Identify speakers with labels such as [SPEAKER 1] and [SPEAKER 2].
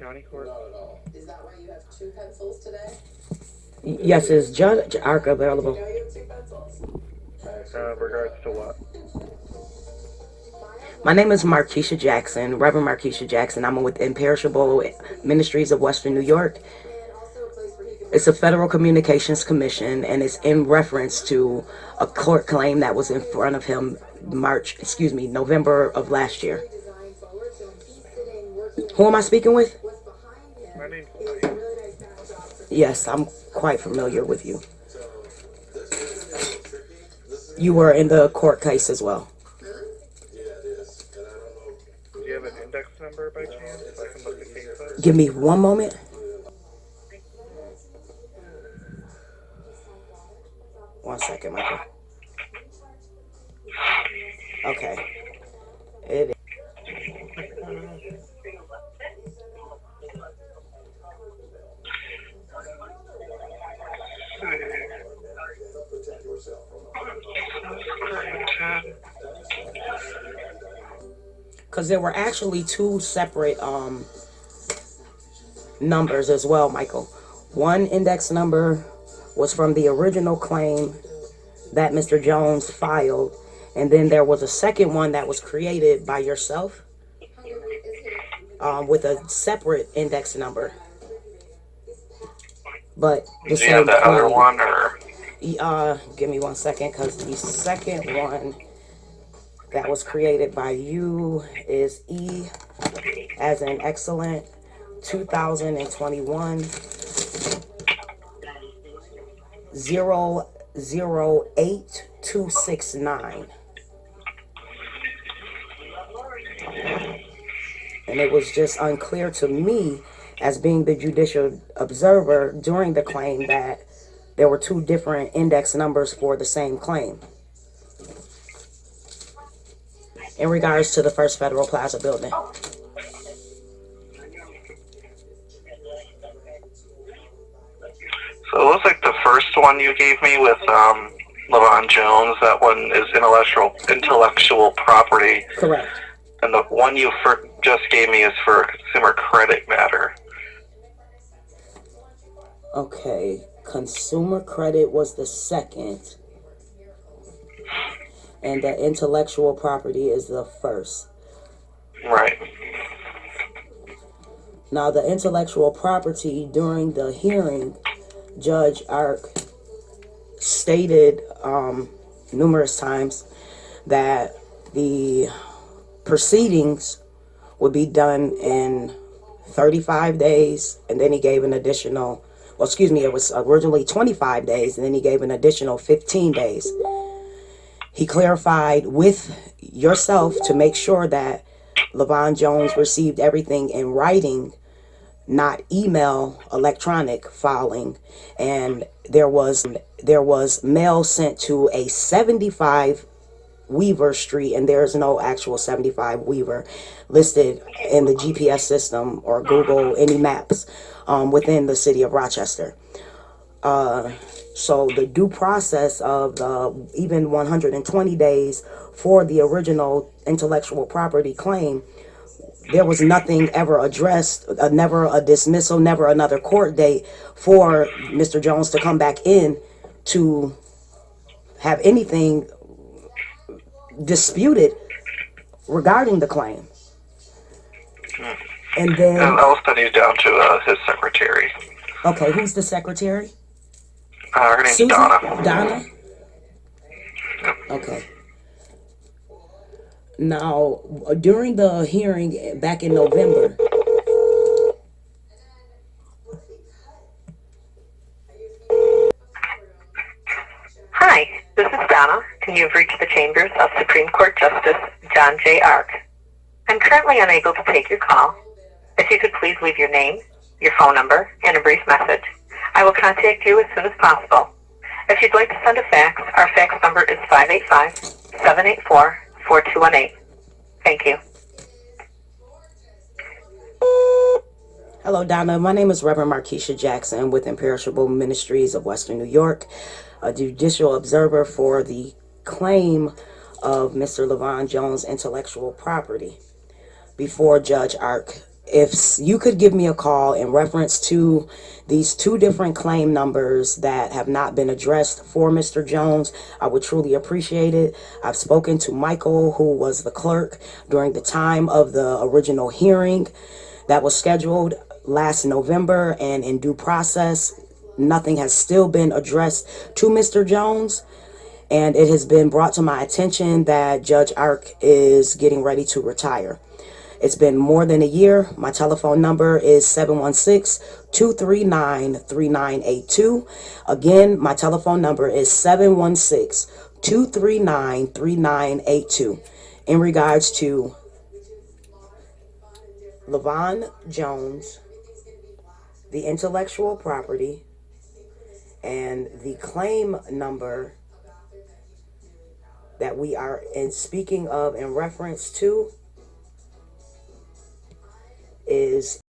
[SPEAKER 1] County Court?
[SPEAKER 2] Is that why you have two pencils today?
[SPEAKER 3] Yes, is Judge Ark available?
[SPEAKER 2] You know you have two pencils.
[SPEAKER 1] Regards to what?
[SPEAKER 3] My name is Markisha Jackson, Reverend Markisha Jackson. I'm with Imperishable Ministries of Western New York. It's a federal communications commission, and it's in reference to a court claim that was in front of him November of last year. Who am I speaking with?
[SPEAKER 1] My name's Mike.
[SPEAKER 3] Yes, I'm quite familiar with you. You were in the court case as well.
[SPEAKER 1] Do you have an index number by chance so I can look the case up?
[SPEAKER 3] Give me one moment. One second, Michael. Okay. It is. Because there were actually two separate numbers as well, Michael. One index number was from the original claim that Mr. Jones filed, and then there was a second one that was created by yourself with a separate index number. But the
[SPEAKER 4] Do you have that other one, or?
[SPEAKER 3] Give me one second, because the second one that was created by you is E as in excellent 2021 008269. And it was just unclear to me, as being the judicial observer during the claim, that there were two different index numbers for the same claim in regards to the First Federal Plaza building.
[SPEAKER 4] So it looks like the first one you gave me with Levon Jones, that one is intellectual property.
[SPEAKER 3] Correct.
[SPEAKER 4] And the one you just gave me is for a consumer credit matter.
[SPEAKER 3] Okay, consumer credit was the second, and the intellectual property is the first.
[SPEAKER 4] Right.
[SPEAKER 3] Now, the intellectual property, during the hearing, Judge Ark stated numerous times that the proceedings would be done in 35 days, and then he gave an additional, it was originally 25 days, and then he gave an additional 15 days. He clarified with yourself to make sure that Levon Jones received everything in writing, not email, electronic filing, and there was mail sent to a 75 Weaver Street, and there's no actual 75 Weaver listed in the GPS system or Google any maps within the city of Rochester. So the due process of even 120 days for the original intellectual property claim, there was nothing ever addressed, never a dismissal, never another court date for Mr. Jones to come back in to have anything disputed regarding the claim. And then
[SPEAKER 4] I'll send you down to his secretary.
[SPEAKER 3] Okay, who's the secretary?
[SPEAKER 4] Her name's
[SPEAKER 3] Susan?
[SPEAKER 4] Donna.
[SPEAKER 3] Donna? Okay. Now, during the hearing back in November,
[SPEAKER 5] Hi, this is Donna, and you've reached the chambers of Supreme Court Justice John J. Ark. I'm currently unable to take your call. If you could please leave your name, your phone number, and a brief message, I will contact you as soon as possible. If you'd like to send a fax, our fax number is 585-784-4218. Thank you.
[SPEAKER 3] hello, Donna. My name is Reverend Markisha Jackson with Imperishable Ministries of Western New York, a judicial observer for the claim of Mr. Levon Jones' intellectual property before Judge Ark if you could give me a call in reference to these two different claim numbers that have not been addressed for Mr. Jones, I would truly appreciate it. I've spoken to Michael, who was the clerk during the time of the original hearing that was scheduled last November, and in due process, nothing has still been addressed to Mr. Jones. And it has been brought to my attention that Judge Ark is getting ready to retire. It's been more than a year. My telephone number is 716-239-3982. Again, my telephone number is 716-239-3982. In regards to Levon Jones, the intellectual property, and the claim number that we are speaking of in reference to is